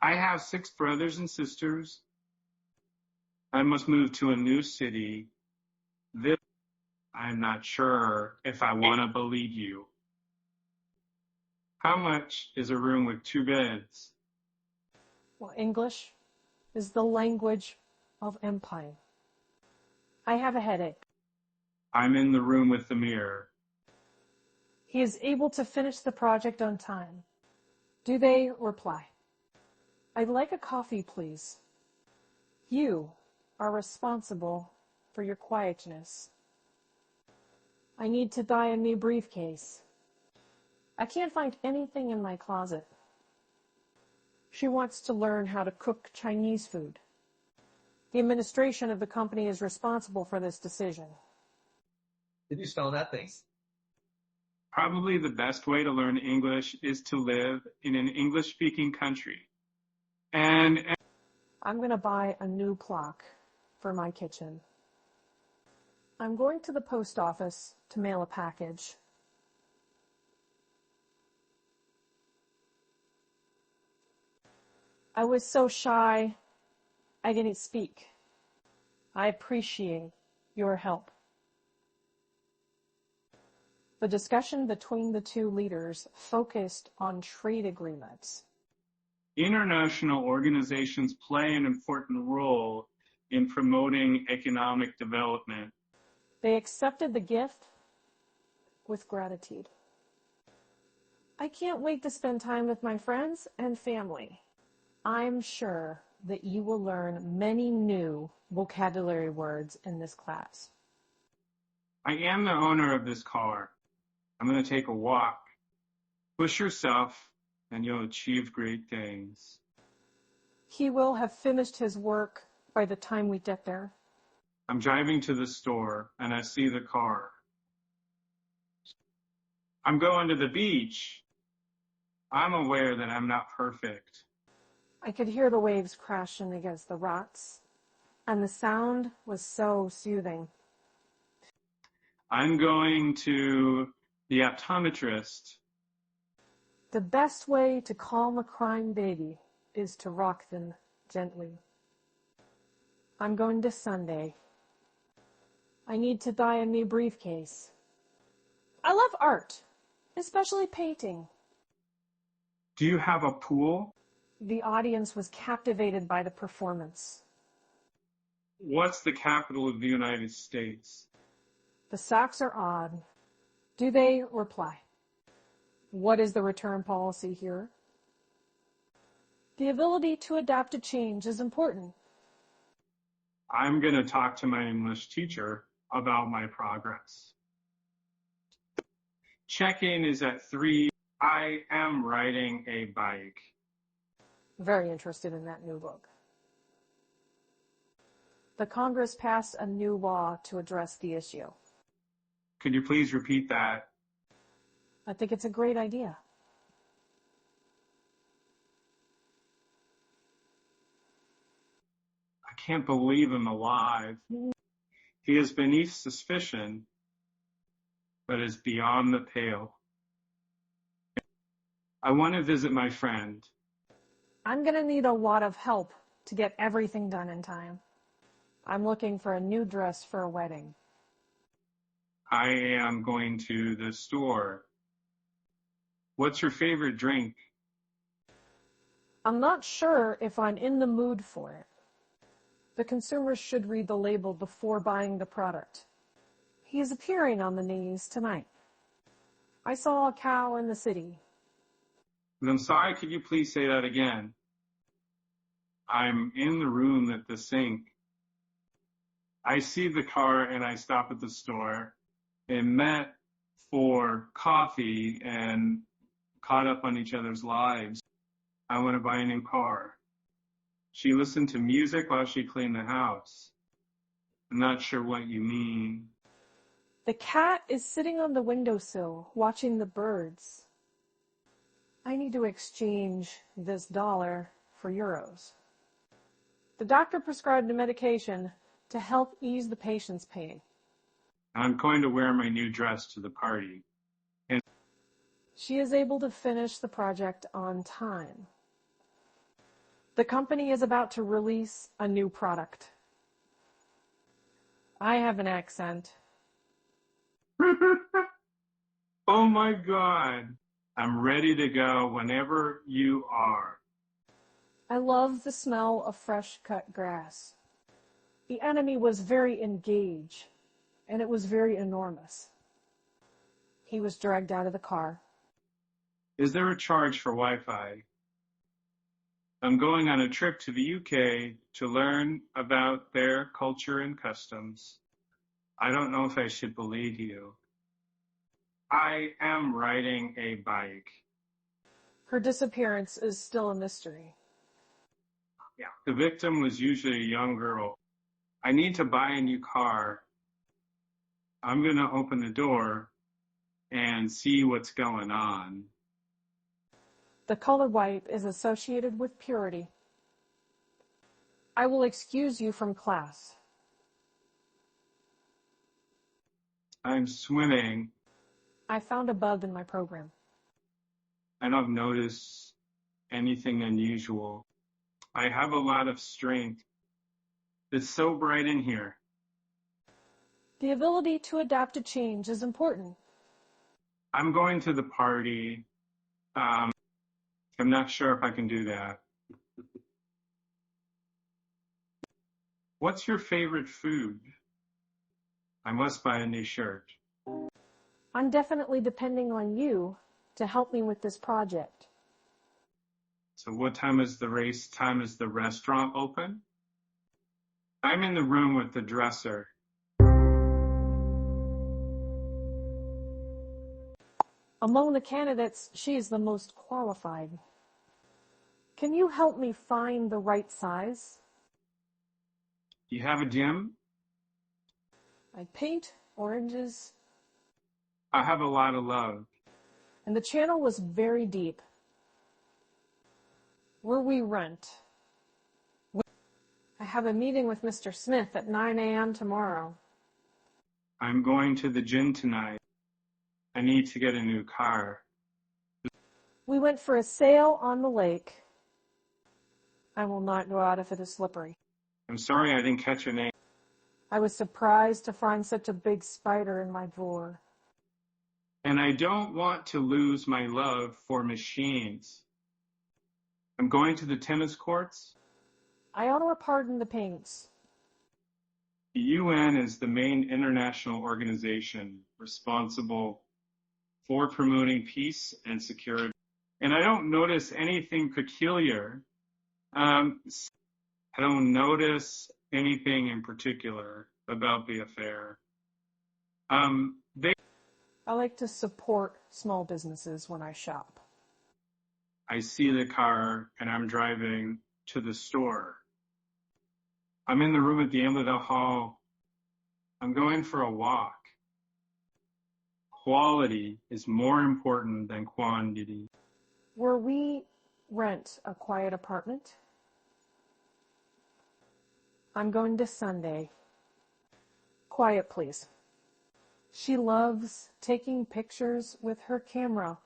I have 6 brothers and sisters. I must move to a new city. I'm not sure if I want to believe you. How much is a room with 2 beds? Well, English is the language of empire. I have a headache. I'm in the room with the mirror. He is able to finish the project on time. Do they reply? I'd like a coffee, please. You are responsible for your quietness. I need to buy a new briefcase. I can't find anything in my closet. She wants to learn how to cook Chinese food. The administration of the company is responsible for this decision. Did you spell that thing? Probably the best way to learn English is to live in an English-speaking country. And I'm going to buy a new clock for my kitchen. I'm going to the post office to mail a package. I was so shy, I didn't speak. I appreciate your help. The discussion between the 2 leaders focused on trade agreements. international organizations play an important role in promoting economic development. They accepted the gift with gratitude. I can't wait to spend time with my friends and family. I'm sure that you will learn many new vocabulary words in this class. I am the owner of this car. I'm going to take a walk. Push yourself and you'll achieve great things. He will have finished his work by the time we get there. I'm driving to the store and I see the car. I'm going to the beach. I'm aware that I'm not perfect. I could hear the waves crashing against the rocks, and the sound was so soothing. I'm going to the optometrist. The best way to calm a crying baby is to rock them gently. I'm going to Sunday. I need to buy a new briefcase. I love art, especially painting. Do you have a pool? The audience was captivated by the performance. What's the capital of the United States? The socks are odd. Do they reply? What is the return policy here? The ability to adapt to change is important. I'm going to talk to my English teacher about my progress. Check-in is at 3. I am riding a bike. Very interested in that new book. The Congress passed a new law to address the issue. Could you please repeat that? I think it's a great idea. I can't believe I'm alive. He is beneath suspicion, but is beyond the pale. I want to visit my friend. I'm going to need a lot of help to get everything done in time. I'm looking for a new dress for a wedding. I am going to the store. What's your favorite drink? I'm not sure if I'm in the mood for it. The consumer should read the label before buying the product. He is appearing on the news tonight. I saw a cow in the city. I'm sorry, could you please say that again? I'm in the room at the sink. I see the car and I stop at the store and met for coffee and caught up on each other's lives. I want to buy a new car. She listened to music while she cleaned the house. I'm not sure what you mean. The cat is sitting on the windowsill watching the birds. I need to exchange this dollar for euros. The doctor prescribed a medication to help ease the patient's pain. I'm going to wear my new dress to the party. And she is able to finish the project on time. The company is about to release a new product. I have an accent. Oh my God. I'm ready to go whenever you are. I love the smell of fresh cut grass. The enemy was very engaged, and it was very enormous. He was dragged out of the car. Is there a charge for Wi-Fi? I'm going on a trip to the UK to learn about their culture and customs. I don't know if I should believe you. I am riding a bike. Her disappearance is still a mystery. Yeah. The victim was usually a young girl. I need to buy a new car. I'm going to open the door and see what's going on. The color white is associated with purity. I will excuse you from class. I'm swimming. I found a bug in my program. I don't notice anything unusual. I have a lot of strength. It's so bright in here. The ability to adapt to change is important. I'm going to the party. I'm not sure if I can do that. What's your favorite food? I must buy a new shirt. I'm definitely depending on you to help me with this project. So what time is the restaurant open? I'm in the room with the dresser. Among the candidates, she is the most qualified. Can you help me find the right size? Do you have a gym? I paint oranges, I have a lot of love. and the channel was very deep. Where we rent. I have a meeting with Mr. Smith at 9 a.m. tomorrow. I'm going to the gym tonight. I need to get a new car. We went for a sail on the lake. I will not go out if it is slippery. I'm sorry I didn't catch your name. I was surprised to find such a big spider in my drawer. And I don't want to lose my love for machines. I'm going to the tennis courts. I ought to pardon the paints. The UN is the main international organization responsible for promoting peace and security. And I don't notice anything peculiar. I don't notice anything in particular about the affair. I like to support small businesses when I shop. I see the car and I'm driving to the store. I'm in the room at the end of the hall. I'm going for a walk. Quality is more important than quantity. Where we rent a quiet apartment. I'm going to Sunday. Quiet, please. She loves taking pictures with her camera.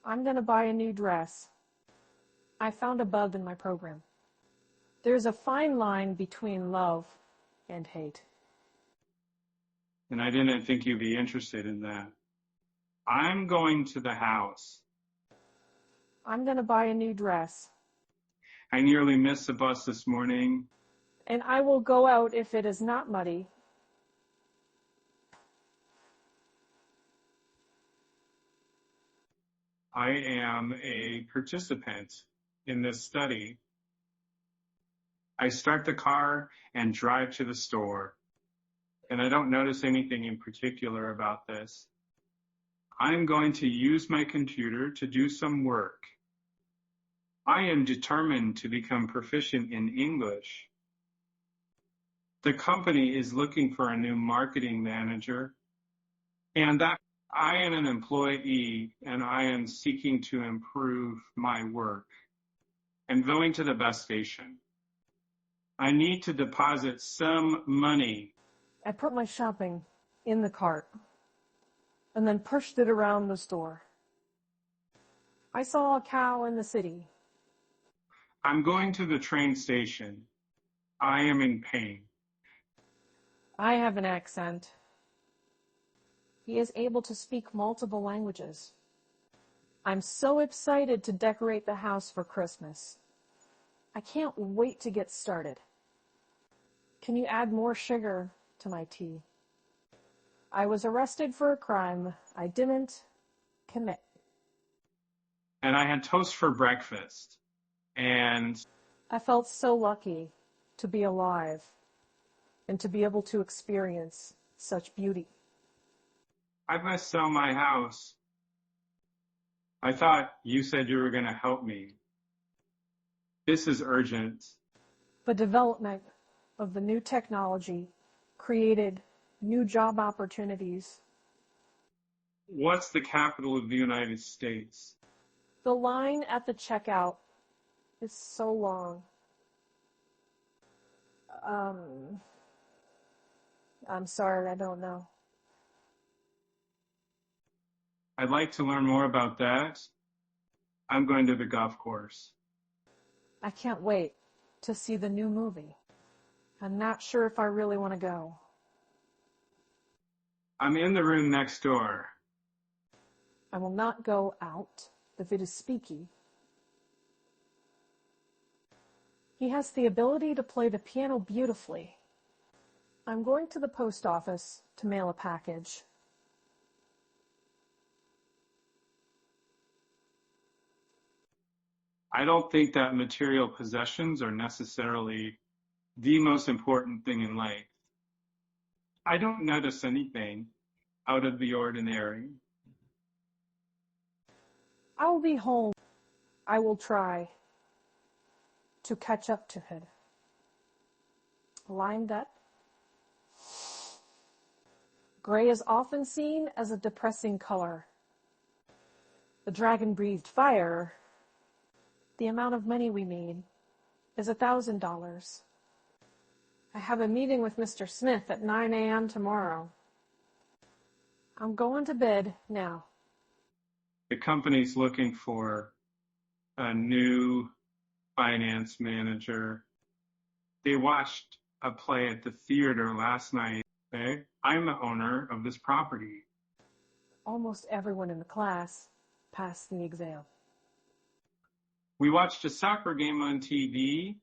I'm going to buy a new dress. I found a bug in my program. There's a fine line between love and hate. And I didn't think you'd be interested in that. I'm going to the house. I'm going to buy a new dress. I nearly missed the bus this morning. And I will go out if it is not muddy. I am a participant in this study. I start the car and drive to the store. And I don't notice anything in particular about this. I'm going to use my computer to do some work. I am determined to become proficient in English. The company is looking for a new marketing manager, and that I am an employee and I am seeking to improve my work. I'm going to the bus station. I need to deposit some money. I put my shopping in the cart and then pushed it around the store. I saw a cow in the city. I'm going to the train station. I am in pain. I have an accent. He is able to speak multiple languages. I'm so excited to decorate the house for Christmas. I can't wait to get started. Can you add more sugar to my tea? I was arrested for a crime I didn't commit. And I had toast for breakfast. And I felt so lucky to be alive and to be able to experience such beauty. I must sell my house. I thought you said you were going to help me. This is urgent. The development of the new technology created new job opportunities. What's the capital of the United States? The line at the checkout is so long. I'm sorry, I don't know. I'd like to learn more about that. I'm going to the golf course. I can't wait to see the new movie. I'm not sure if I really want to go. I'm in the room next door. I will not go out if it is speaky. He has the ability to play the piano beautifully. I'm going to the post office to mail a package. I don't think that material possessions are necessarily the most important thing in life. I don't notice anything out of the ordinary. I will be home. I will try to catch up to it. Lined up. Gray is often seen as a depressing color. The dragon breathed fire. The amount of money we need is $1,000. I have a meeting with Mr. Smith at 9 a.m. tomorrow. I'm going to bed now. The company's looking for a new finance manager. They watched a play at the theater last night. Okay? I'm the owner of this property. Almost everyone in the class passed the exam. We watched a soccer game on TV.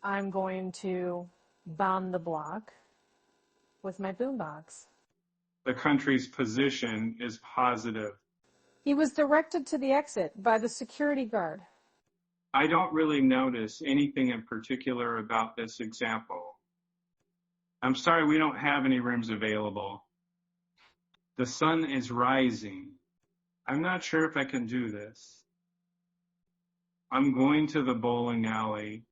I'm going to bomb the block with my boombox. The country's position is positive. He was directed to the exit by the security guard. I don't really notice anything in particular about this example. I'm sorry, we don't have any rooms available. The sun is rising. I'm not sure if I can do this. I'm going to the bowling alley.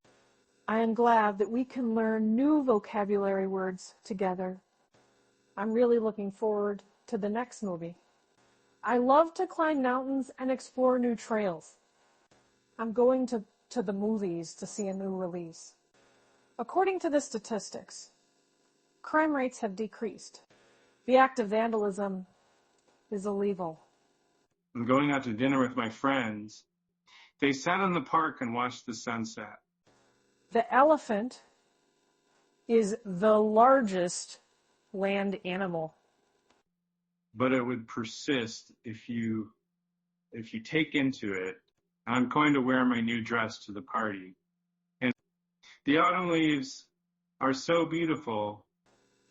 I am glad that we can learn new vocabulary words together. I'm really looking forward to the next movie. I love to climb mountains and explore new trails. I'm going to the movies to see a new release. According to the statistics, crime rates have decreased. The act of vandalism is illegal. I'm going out to dinner with my friends. They sat in the park and watched the sunset. The elephant is the largest land animal. But it would persist if you take into it. I'm going to wear my new dress to the party. And the autumn leaves are so beautiful.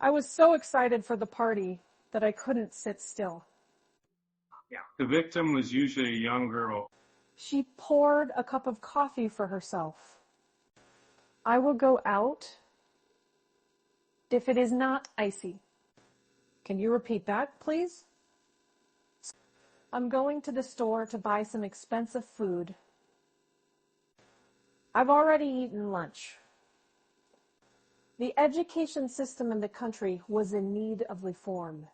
I was so excited for the party that I couldn't sit still. Yeah. The victim was usually a young girl. She poured a cup of coffee for herself. I will go out if it is not icy. Can you repeat that, please? I'm going to the store to buy some expensive food. I've already eaten lunch. The education system in the country was in need of reform.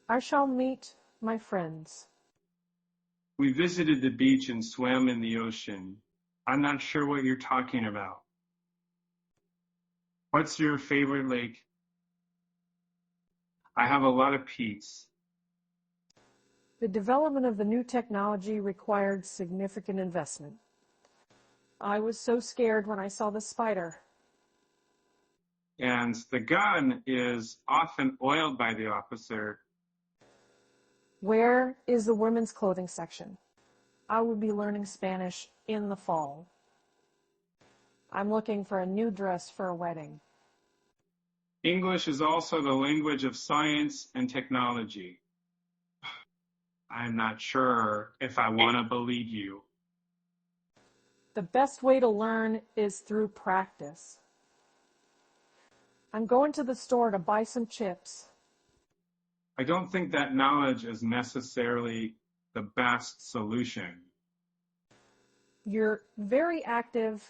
I shall meet my friends. We visited the beach and swam in the ocean. I'm not sure what you're talking about. What's your favorite lake? I have a lot of peace. The development of the new technology required significant investment. I was so scared when I saw the spider. And the gun is often oiled by the officer. Where is the women's clothing section? I will be learning Spanish in the fall. I'm looking for a new dress for a wedding. English is also the language of science and technology. I'm not sure if I want to believe you. The best way to learn is through practice. I'm going to the store to buy some chips. I don't think that knowledge is necessarily the best solution. You're very active.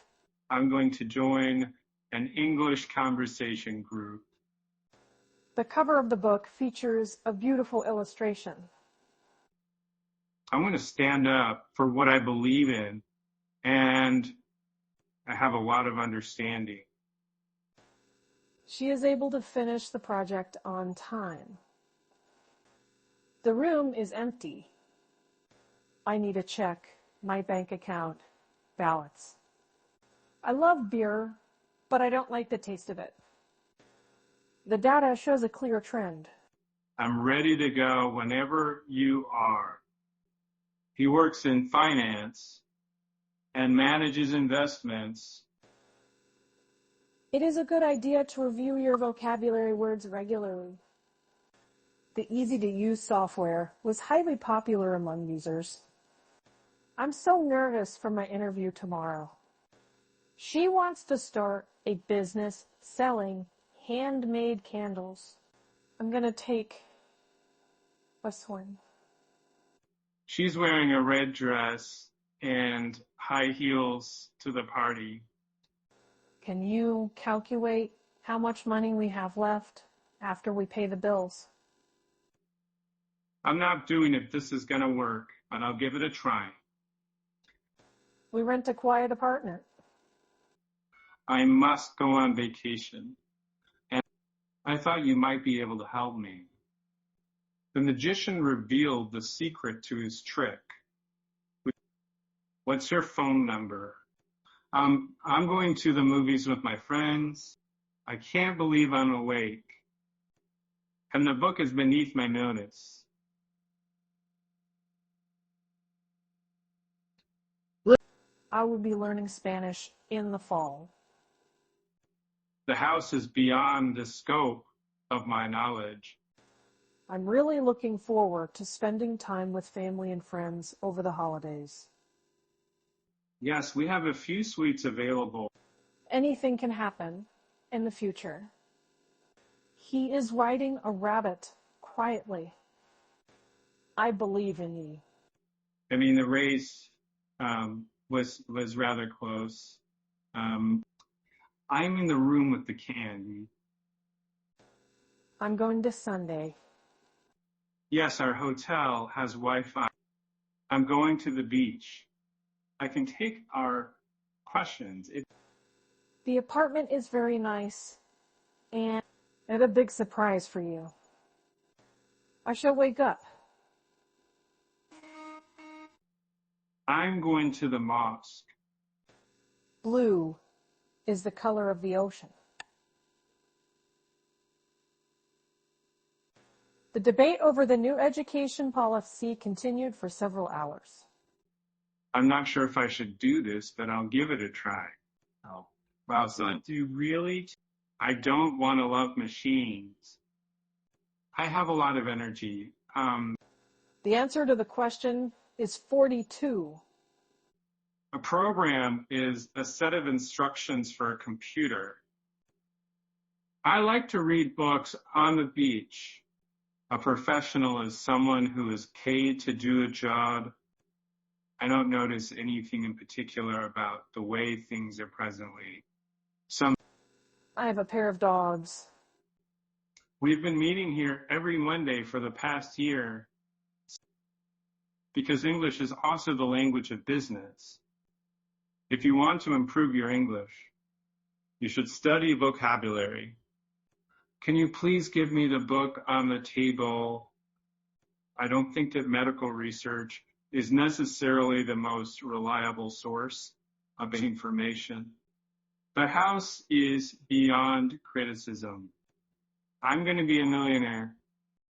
I'm going to join an English conversation group. The cover of the book features a beautiful illustration. I want to stand up for what I believe in, and I have a lot of understanding. She is able to finish the project on time. The room is empty. I need to check my bank account balance. I love beer, but I don't like the taste of it. The data shows a clear trend. I'm ready to go whenever you are. He works in finance and manages investments. It is a good idea to review your vocabulary words regularly. The easy-to-use software was highly popular among users. I'm so nervous for my interview tomorrow. She wants to start a business selling handmade candles. I'm going to take a swim. She's wearing a red dress and high heels to the party. Can you calculate how much money we have left after we pay the bills? I'm not doing if this is going to work, but I'll give it a try. We rent a quiet apartment. I must go on vacation, and I thought you might be able to help me. The magician revealed the secret to his trick. What's your phone number? I'm going to the movies with my friends. I can't believe I'm awake. And the book is beneath my notice. I will be learning Spanish in the fall. The house is beyond the scope of my knowledge. I'm really looking forward to spending time with family and friends over the holidays. Yes, we have a few suites available. Anything can happen in the future. He is riding a rabbit quietly. I believe in you. I mean, the race was rather close. I'm in the room with the candy. I'm going to Sunday. Yes, our hotel has Wi-Fi. I'm going to the beach. I can take our questions. The apartment is very nice, and I have a big surprise for you. I shall wake up. I'm going to the mosque. Blue is the color of the ocean. The debate over the new education policy continued for several hours. I'm not sure if I should do this, but I'll give it a try. Oh, wow, son, do you really? I don't want to love machines. I have a lot of energy. The answer to the question is 42. A program is a set of instructions for a computer. I like to read books on the beach. A professional is someone who is paid to do a job. I don't notice anything in particular about the way things are presently. I have a pair of dogs. We've been meeting here every Monday for the past year because English is also the language of business. If you want to improve your English, you should study vocabulary. Can you please give me the book on the table? I don't think that medical research is necessarily the most reliable source. of information. The house is beyond criticism. I'm going to be a millionaire